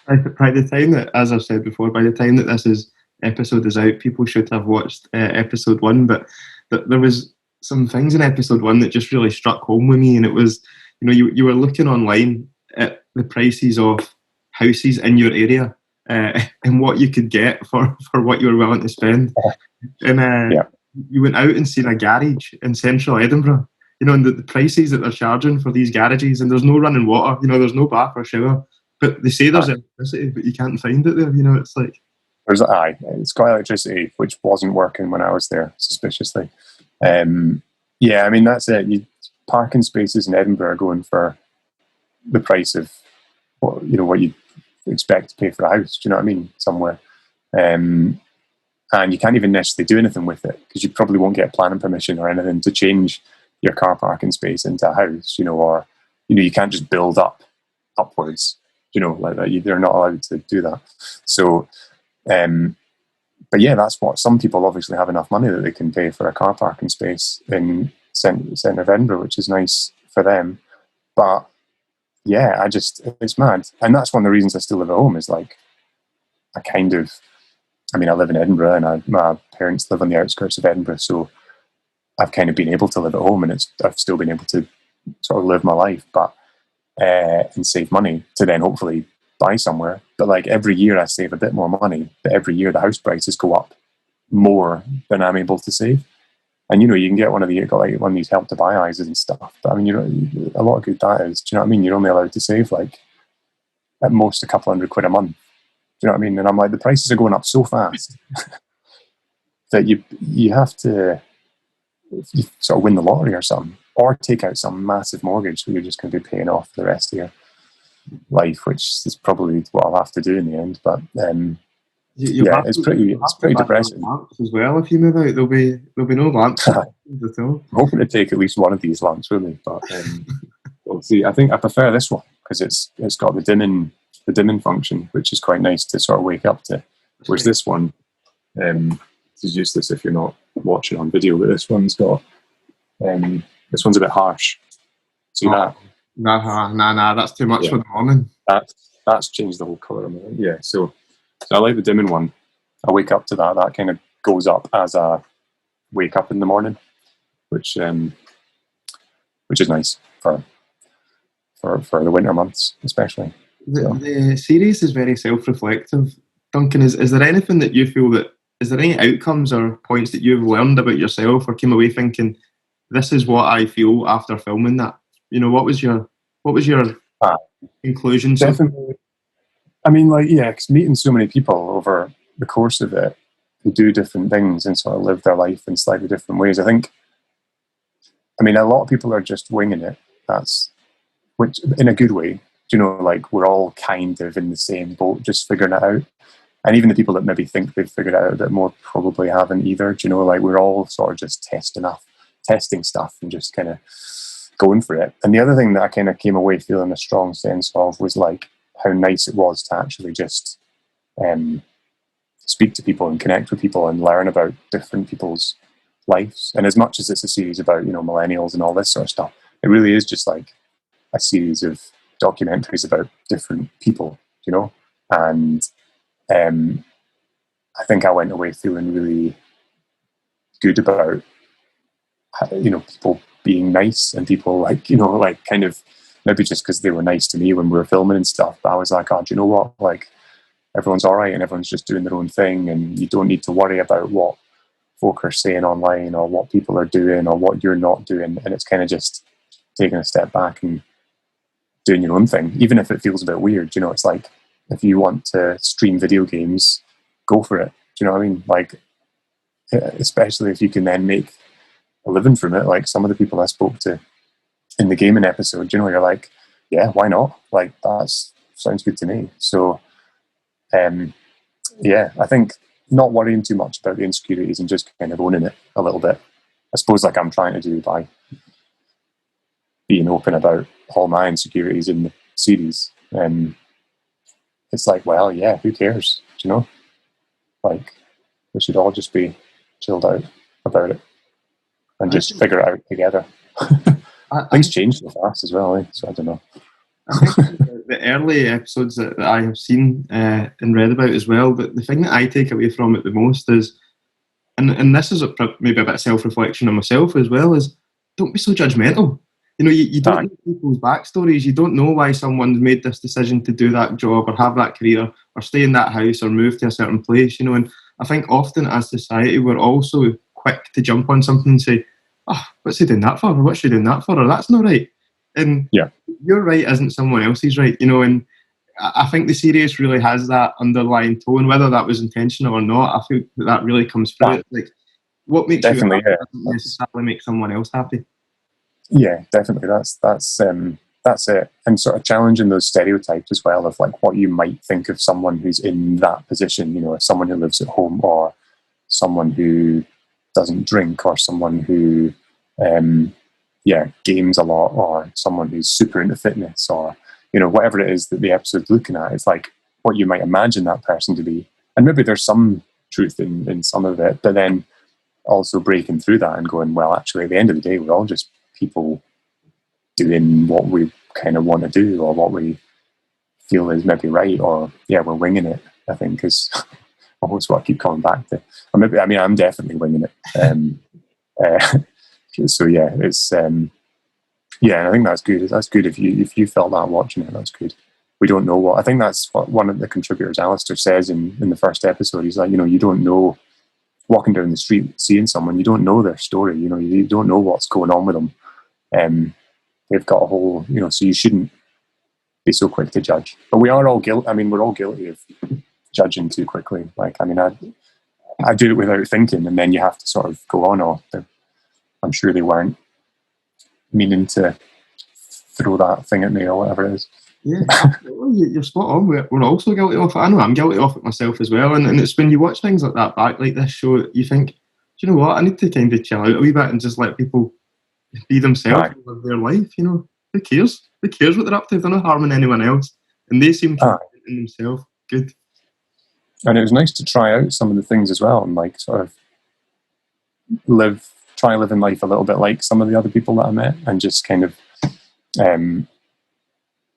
By the time that, as I've said before, by the time that this episode is out, people should have watched episode 1. But there was some things in episode 1 that just really struck home with me, and it was, you know, you were looking online at the prices of houses in your area and what you could get for what you were willing to spend. And you went out and seen a garage in central Edinburgh, you know, and the prices that they're charging for these garages, and there's no running water, you know, there's no bath or shower, but they say there's electricity, but you can't find it there, you know. It's like, it's got electricity, which wasn't working when I was there, suspiciously. Yeah, I mean, that's it. Parking spaces in Edinburgh are going for the price of what you expect to pay for a house. Do you know what I mean? Somewhere, and you can't even necessarily do anything with it, because you probably won't get planning permission or anything to change your car parking space into a house. You know, or you can't just build upwards. You know, like that. They're not allowed to do that. So, but yeah, that's what some people obviously have enough money that they can pay for a car parking space in centre of Edinburgh, which is nice for them. But yeah, it's mad. And that's one of the reasons I still live at home, is like, I live in Edinburgh, and my parents live on the outskirts of Edinburgh, so I've kind of been able to live at home, and I've still been able to sort of live my life, but and save money to then hopefully buy somewhere. But like, every year I save a bit more money, but every year the house prices go up more than I'm able to save. And you can get one of these Help to Buy houses and stuff. But I mean, a lot of good that is. Do you know what I mean? You're only allowed to save like at most a couple £100 a month. Do you know what I mean? And I'm like, the prices are going up so fast that you have to. you sort of win the lottery or something, or take out some massive mortgage that you're just going to be paying off for the rest of your life, which is probably what I'll have to do in the end. But it's pretty depressing. Lamps as well. If you move out, there'll be no lamps at all. I'm hoping to take at least one of these lamps with me, but we'll see. I think I prefer this one because it's got the dimming function, which is quite nice to sort of wake up to. Whereas this one, this is useless if you're not watching on video, but this one's got this one's a bit harsh. See that? Nah, that's too much for the morning. That's changed the whole colour of my light. Yeah, so I like the dimming one. I wake up to that. That kind of goes up as I wake up in the morning, which is nice for the winter months, especially. The series is very self-reflective. Duncan, is there anything that you feel is there any outcomes or points that you've learned about yourself or came away thinking, this is what I feel after filming that? You know, what was your conclusion? Definitely. I mean, because meeting so many people over the course of it who do different things and sort of live their life in slightly different ways. I mean, a lot of people are just winging it. Which in a good way. You know, we're all kind of in the same boat, just figuring it out. And even the people that maybe think they've figured it out a bit more probably haven't either. You know, we're all sort of just testing stuff and just kind of going for it. And the other thing that I kind of came away feeling a strong sense of was how nice it was to actually just speak to people and connect with people and learn about different people's lives. And as much as it's a series about, you know, millennials and all this sort of stuff, it really is just a series of documentaries about different people, you know. And I think I went away feeling really good about, you know, people being nice and people kind of maybe just because they were nice to me when we were filming and stuff. But I was like, oh, do you know what? Everyone's all right and everyone's just doing their own thing, and you don't need to worry about what folk are saying online or what people are doing or what you're not doing. And it's kind of just taking a step back and doing your own thing, even if it feels a bit weird. You know, it's like if you want to stream video games, go for it. Do you know what I mean? Especially if you can then make a living from it. Like some of the people I spoke to in the gaming episode, you know, you're like, yeah, why not? That sounds good to me. So, I think not worrying too much about the insecurities and just kind of owning it a little bit. I suppose I'm trying to do by being open about all my insecurities in the series. It's well, yeah, who cares? Do you know? We should all just be chilled out about it and just figure it out together. Things change so fast as well, so I don't know. I think the early episodes that I have seen and read about as well, but the thing that I take away from it the most is, and this is maybe a bit of self-reflection on myself as well, is don't be so judgmental. You know, you don't know people's backstories. You don't know why someone's made this decision to do that job or have that career or stay in that house or move to a certain place, you know. And I think often as society, we're also quick to jump on something and say, oh, what's he doing that for? Or what's she doing that for? Or that's not right. And your right isn't someone else's right, you know. And I think the series really has that underlying tone, whether that was intentional or not. I feel that really comes through. What makes you happy doesn't necessarily make someone else happy. Yeah, definitely. That's it. And sort of challenging those stereotypes as well of what you might think of someone who's in that position, you know, someone who lives at home or someone who doesn't drink or someone who games a lot or someone who's super into fitness or, you know, whatever it is that the episode's looking at. It's what you might imagine that person to be. And maybe there's some truth in some of it, but then also breaking through that and going, well, actually, at the end of the day, we're all just people doing what we kind of want to do or what we feel is maybe right, or we're winging it, I think is almost what I keep coming back to. Or maybe, I mean, I'm definitely winging it. So it's and I think that's good. That's good if you felt that watching it. That's good. We don't know what. I think that's what one of the contributors, Alistair, says in the first episode. He's like, you know, you don't know, walking down the street seeing someone, you don't know their story. You know, you don't know what's going on with them. They've got a whole, you know, so you shouldn't be so quick to judge. But we are all guilty. I mean, we're all guilty of judging too quickly. I do it without thinking, and then you have to sort of go on. I'm sure they weren't meaning to throw that thing at me or whatever it is. Yeah, you're spot on. We're also guilty of it. I know I'm guilty of it myself as well. And it's when you watch things like that back, like this show, you think, do you know what? I need to kind of chill out a wee bit and just let people be themselves and live their life. You know, who cares? Who cares what they're up to? They're not harming anyone else, and they seem to be in themselves. Good. And it was nice to try out some of the things as well, and like sort of try living life a little bit like some of the other people that I met, and just kind of,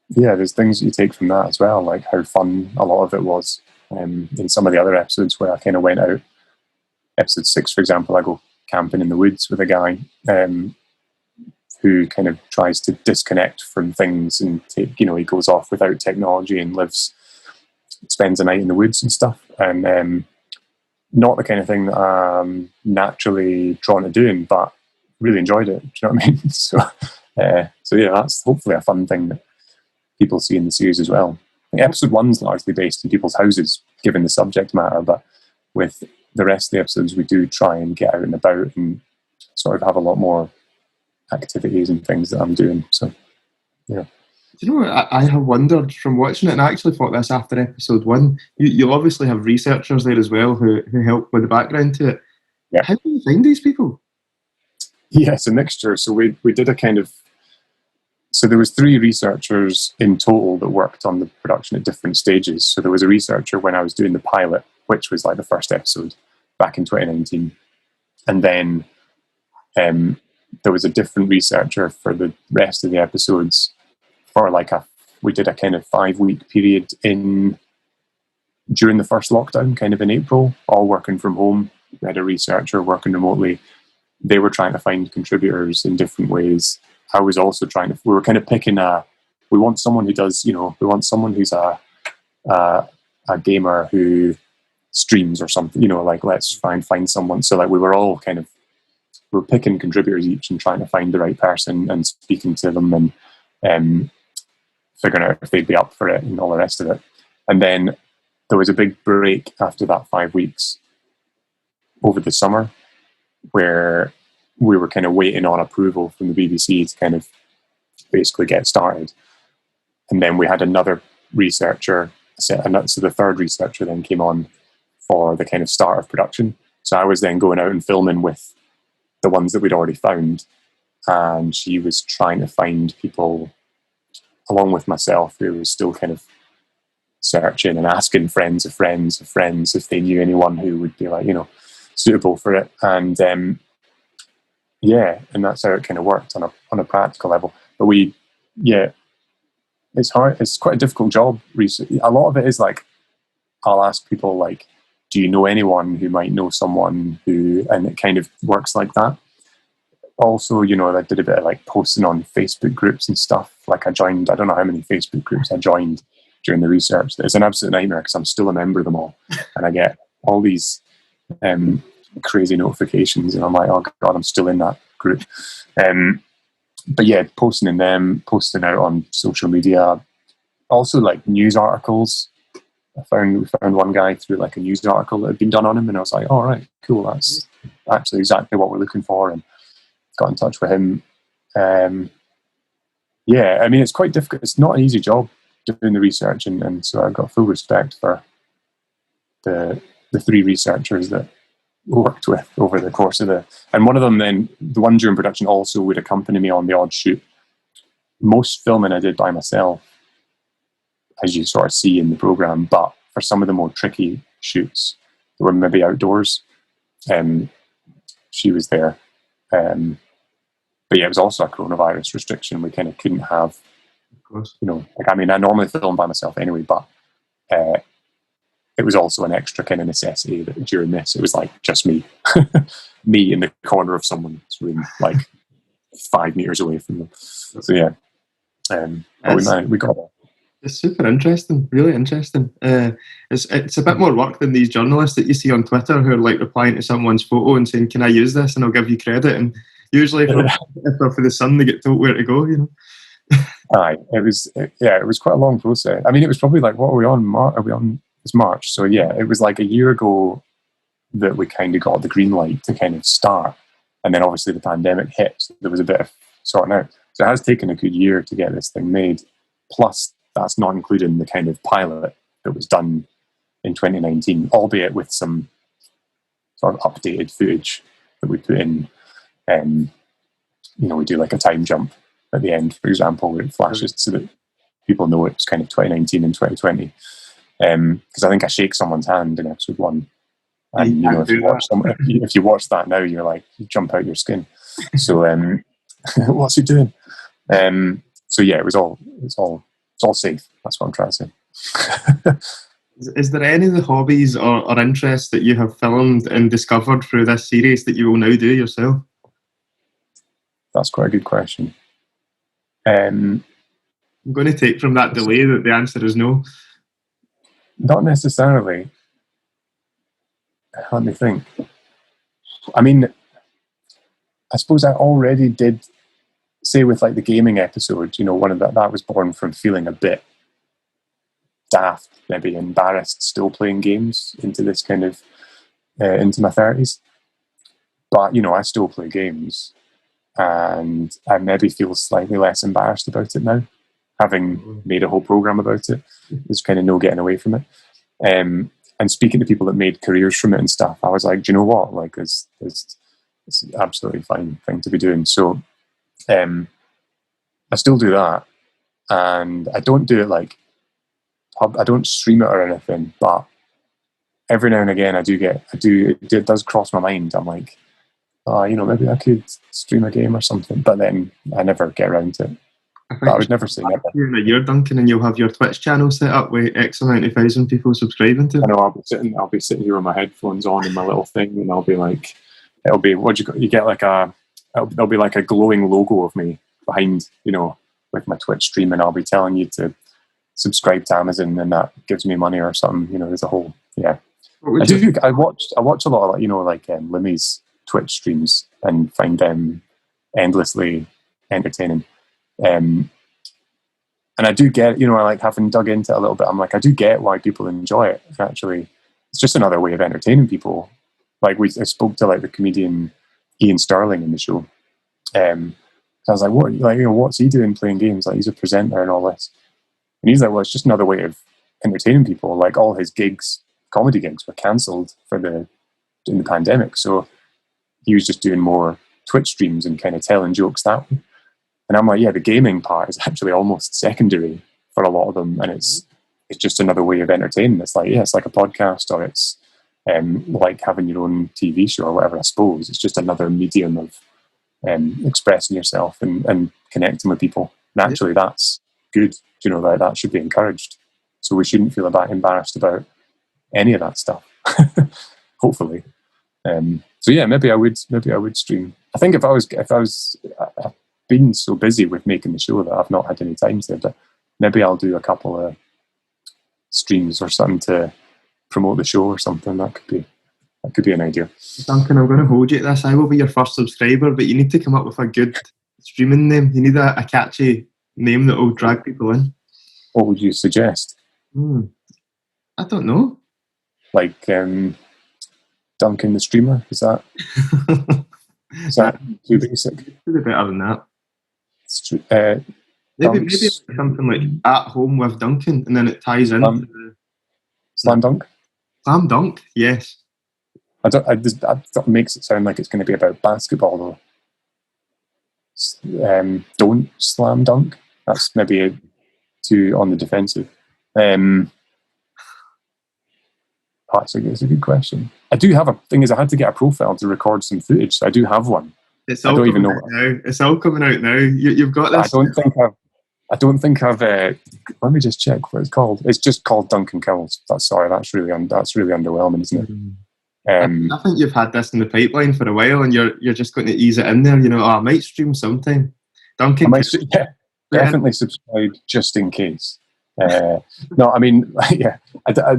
there's things that you take from that as well, like how fun a lot of it was. In some of the other episodes where I kind of went out, episode 6, for example, I go camping in the woods with a guy who kind of tries to disconnect from things and he goes off without technology and spends a night in the woods and stuff. And not the kind of thing that I'm naturally drawn to doing, but really enjoyed it. Do you know what I mean? So yeah, that's hopefully a fun thing that people see in the series as well. I think episode 1's largely based in people's houses, given the subject matter, but with the rest of the episodes, we do try and get out and about and sort of have a lot more activities and things that I'm doing. So, yeah. Do you know what I have wondered from watching it, and I actually thought this after episode 1, you obviously have researchers there as well who help with the background to it. Yeah. How do you find these people? Yeah, it's a mixture. So we did a kind of, so there was 3 researchers in total that worked on the production at different stages. So there was a researcher when I was doing the pilot, which was like the first episode back in 2019. And then there was a different researcher for the rest of the episodes for we did a kind of 5-week period during the first lockdown, kind of in April, all working from home. We had a researcher working remotely. They were trying to find contributors in different ways. I was also we were kind of picking we want someone who does, we want someone who's a gamer who streams or something, let's try and find someone. So we were picking contributors each and trying to find the right person and speaking to them and figuring out if they'd be up for it and all the rest of it. And then there was a big break after that 5 weeks over the summer where we were kind of waiting on approval from the BBC to kind of basically get started. And then we had another researcher, so the third researcher then came on for the kind of start of production. So I was then going out and filming with the ones that we'd already found, and she was trying to find people along with myself who was still kind of searching and asking friends of friends of friends if they knew anyone who would be suitable for it. And and that's how it kind of worked on a practical level. But it's hard. It's quite a difficult job. A lot of it is I'll ask people do you know anyone who might know someone who, and it kind of works like that. Also, I did a bit of posting on Facebook groups and stuff. I joined, I don't know how many Facebook groups I joined during the research. It's an absolute nightmare because I'm still a member of them all. And I get all these crazy notifications and I'm like, oh God, I'm still in that group. But yeah, posting in them, posting out on social media. Also news articles. We found one guy through a news article that had been done on him, and I was like, all right, cool, that's actually exactly what we're looking for, and got in touch with him. It's quite difficult. It's not an easy job doing the research, and so I've got full respect for the 3 researchers that we worked with over the course of and one of them then, the one during production, also would accompany me on the odd shoot. Most filming I did by myself, as you sort of see in the programme, but for some of the more tricky shoots that were maybe outdoors, she was there. But yeah, it was also a coronavirus restriction. We kind of couldn't have, of course, I normally film by myself anyway, but it was also an extra kind of necessity that during this, it was just me, me in the corner of someone's room, 5 meters away from them. So yeah, we got it. It's super interesting, really interesting. It's a bit more work than these journalists that you see on Twitter who are replying to someone's photo and saying, "Can I use this?" and I'll give you credit. And usually, if they're for the Sun, they get told where to go. Aye, it was quite a long process. It was probably what are we on? It's March, so yeah, it was a year ago that we kind of got the green light to kind of start. And then obviously the pandemic hit, so there was a bit of sorting out. So it has taken a good year to get this thing made. Plus, that's not including the kind of pilot that was done in 2019, albeit with some sort of updated footage that we put in. We do like a time jump at the end, for example, where it flashes so that people know it's kind of 2019 and 2020. Because I think I shake someone's hand in episode 1. And if you watch that now, you're like, you jump out your skin. So what's he doing? So yeah, it's all safe. That's what I'm trying to say. Is there any of the hobbies or interests that you have filmed and discovered through this series that you will now do yourself? That's quite a good question. I'm going to take from that delay that the answer is no. Not necessarily. Let me think. I mean, I suppose I already did, say with like the gaming episode, one of that was born from feeling a bit daft, maybe embarrassed still playing games into this kind of, into my 30s. But, I still play games and I maybe feel slightly less embarrassed about it now, having made a whole program about it. There's kind of no getting away from it. And speaking to people that made careers from it and stuff, I was like, do you know what? Like, it's an absolutely fine thing to be doing. So I still do that. And I don't do it like, I don't stream it or anything, but every now and again it does cross my mind. I'm like, maybe I could stream a game or something, but then I never get around to it. I would never say never. In a year, Duncan, and you'll have your Twitch channel set up with X amount of thousand people subscribing to it. I know. I'll be sitting here with my headphones on and my little thing, and I'll be like, it'll be you get like there'll be like a glowing logo of me behind, with my Twitch stream, and I'll be telling you to subscribe to Amazon, and that gives me money or something. There's a whole I watch a lot of Limmy's Twitch streams and find them endlessly entertaining. And I do get, I like having dug into it a little bit, I'm like, I do get why people enjoy it. Actually, it's just another way of entertaining people. Like I spoke to like the comedian Ian Sterling in the show. So I was like, what's he doing playing games? Like, he's a presenter and all this. And he's like, well, it's just another way of entertaining people. Like, all his comedy gigs were cancelled in the pandemic. So he was just doing more Twitch streams and kind of telling jokes that way. And I'm like, yeah, the gaming part is actually almost secondary for a lot of them, and it's just another way of entertaining. It's like, it's like a podcast, or it's like having your own TV show or whatever. I suppose it's just another medium of expressing yourself and connecting with people. And actually, that's good. That should be encouraged. So we shouldn't feel embarrassed about any of that stuff. Hopefully. So yeah, maybe I would stream. I think if I was been so busy with making the show that I've not had any time to, but maybe I'll do a couple of streams or something to promote the show or something. That could be an idea. Duncan, I'm going to hold you to this. I will be your first subscriber, but you need to come up with a good streaming name. You need a catchy name that will drag people in. What would you suggest? I don't know. Like Duncan the Streamer? Is that too basic? It's a bit better than that. Maybe something like At Home with Duncan, and then it ties in. Slam Dunk? Slam Dunk, yes. That makes it sound like it's going to be about basketball, though. Don't slam dunk. That's maybe too on the defensive. It's a good question. I do have I had to get a profile to record some footage, so I do have one. I don't even know. It's all coming out now. You've got this. I don't think I've. Let me just check what it's called. It's just called Duncan Cowles. That's really underwhelming, isn't it? I think you've had this in the pipeline for a while, and you're just going to ease it in there. I might stream sometime. Duncan, definitely subscribe just in case. No, I mean, yeah, I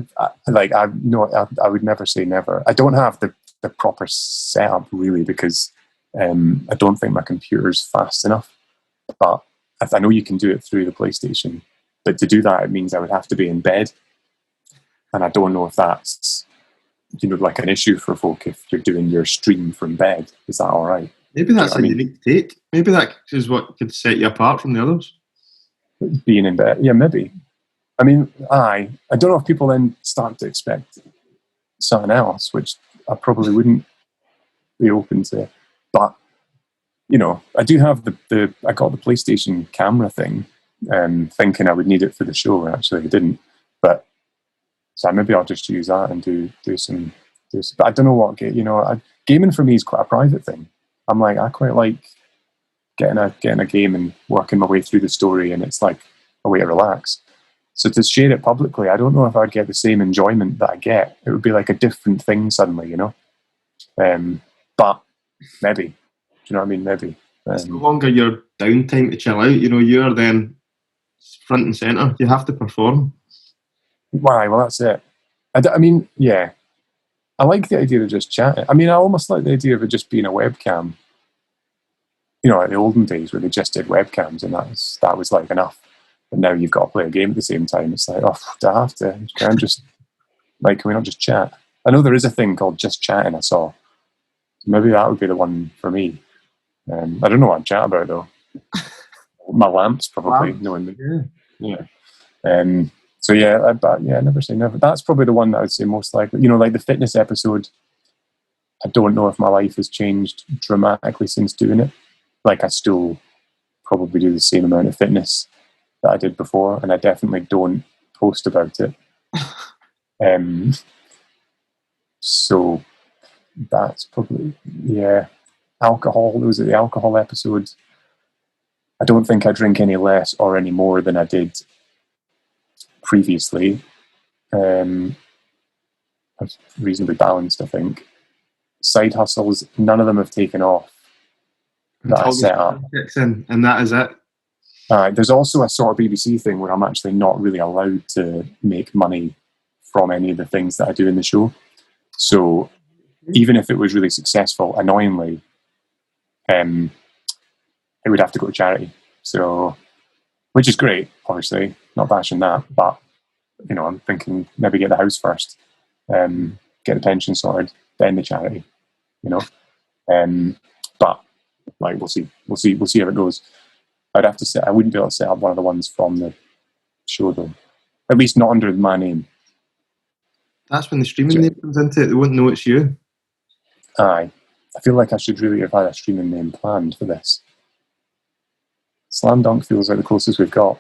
would never say never. I don't have the proper setup really, because I don't think my computer's fast enough. But I know you can do it through the PlayStation, but to do that, it means I would have to be in bed, and I don't know if that's like an issue for folk if you're doing your stream from bed. Is that all right? Maybe that's Do you know a unique take. Maybe that is what could set you apart from the others. Being in bed, yeah, maybe. I mean, I don't know if people then start to expect something else, which I probably wouldn't be open to. But I do have I got the PlayStation camera thing, thinking I would need it for the show. Actually, I didn't. But so maybe I'll just use that and do some. But I don't know what gaming for me is quite a private thing. I'm like, I quite like getting a game and working my way through the story, and it's like a way to relax. So to share it publicly, I don't know if I'd get the same enjoyment that I get. It would be like a different thing suddenly, But maybe, do you know what I mean? Maybe. It's no longer your downtime to chill out. You're then front and centre. You have to perform. Why? Well, that's it. I mean, yeah. I like the idea of just chatting. I mean, I almost like the idea of it just being a webcam. Like the olden days where they just did webcams, and that was like enough. But now you've got to play a game at the same time. It's like, oh, do I have to? Can we not just chat? I know there is a thing called just chatting. I saw. Maybe that would be the one for me. I don't know what I'm chatting about though. My lamps probably knowing me. Yeah. So yeah, but yeah, never say never. That's probably the one that I would say most likely. Like the fitness episode. I don't know if my life has changed dramatically since doing it. Like I still probably do the same amount of fitness that I did before, and I definitely don't post about it. So that's probably, yeah. Alcohol, those are the alcohol episodes. I don't think I drink any less or any more than I did previously. That's reasonably balanced, I think. Side hustles, none of them have taken off that I set up. And that is it. There's also a sort of BBC thing where I'm actually not really allowed to make money from any of the things that I do in the show. So even if it was really successful, annoyingly, it would have to go to charity. So, which is great, obviously, not bashing that, but I'm thinking maybe get the house first, get the pension sorted, then the charity, but like we'll see how it goes. I wouldn't be able to set up one of the ones from the show though, at least not under my name. That's when the streaming name comes into it. They wouldn't know it's you. Aye. I feel like I should really have had a streaming name planned for this. Slam Dunk feels like the closest we've got.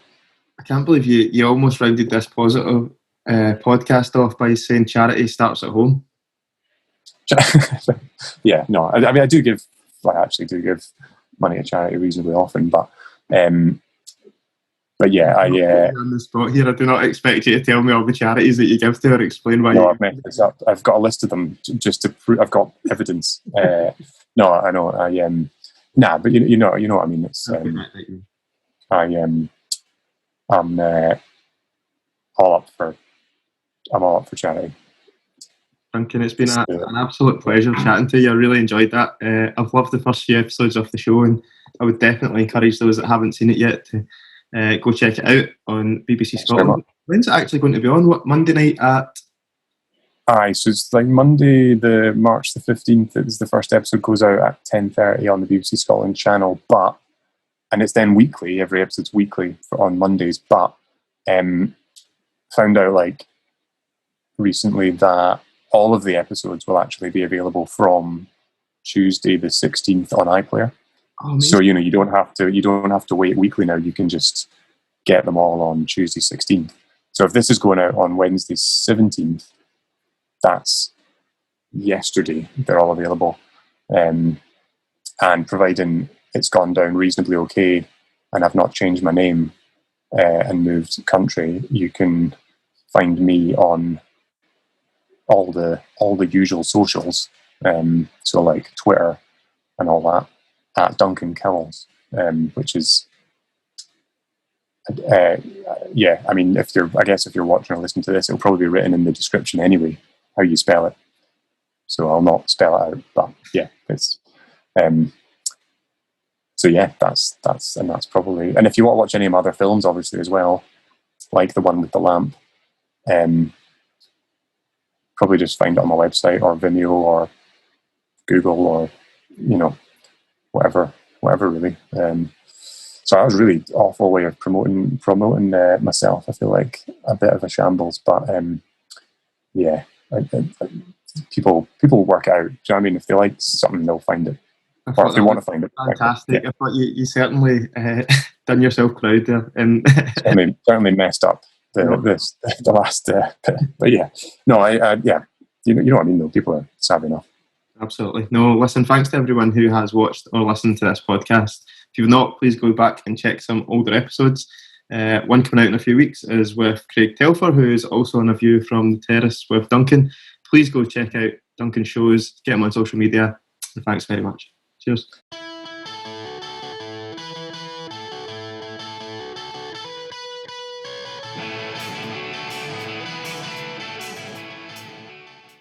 I can't believe you almost rounded this positive podcast off by saying charity starts at home. Yeah, no. I mean, I actually do give money to charity reasonably often, but yeah, on the spot here. I do not expect you to tell me all the charities that you give to or explain why. No, I've messed this up. I've got a list of them just to prove. I've got evidence. No, I know. But you know what I mean. It's I'm all up for charity. Duncan, it's been an absolute pleasure chatting to you. I really enjoyed that. I've loved the first few episodes of the show, and I would definitely encourage those that haven't seen it yet to go check it out on BBC Scotland. When's it actually going to be on? What, Monday night at? Aye, so it's like Monday, the March the 15th. It was the first episode goes out at 10:30 on the BBC Scotland channel, and it's then weekly. Every episode's weekly on Mondays. But found out like recently that all of the episodes will actually be available from Tuesday the 16th on iPlayer. Oh, so you don't have to wait weekly now. You can just get them all on Tuesday 16th. So if this is going out on Wednesday 17th, that's yesterday. They're all available, and providing it's gone down reasonably okay, and I've not changed my name and moved country, you can find me on all the usual socials. So like Twitter and all that, at Duncan Cowles, which is yeah. I mean, if you're watching or listening to this, it'll probably be written in the description anyway, how you spell it. So I'll not spell it out, but yeah, it's so yeah, that's probably. And if you want to watch any of my other films, obviously as well, like the one with the lamp, probably just find it on my website or Vimeo or Google or, you know, whatever really. So that was a really awful way of promoting myself. I feel like a bit of a shambles, but yeah, people work out. Do you know what I mean? If they like something, they'll find it, or if they want to find it. Fantastic! Yeah. I thought you certainly done yourself proud there, and certainly messed up the last. But yeah, no, yeah, you know what I mean. Though people are savvy enough. Absolutely. No, listen, thanks to everyone who has watched or listened to this podcast. If you've not, please go back and check some older episodes. One coming out in a few weeks is with Craig Telfer, who is also on A View from the Terrace with Duncan. Please go check out Duncan's shows, get him on social media, and thanks very much. Cheers.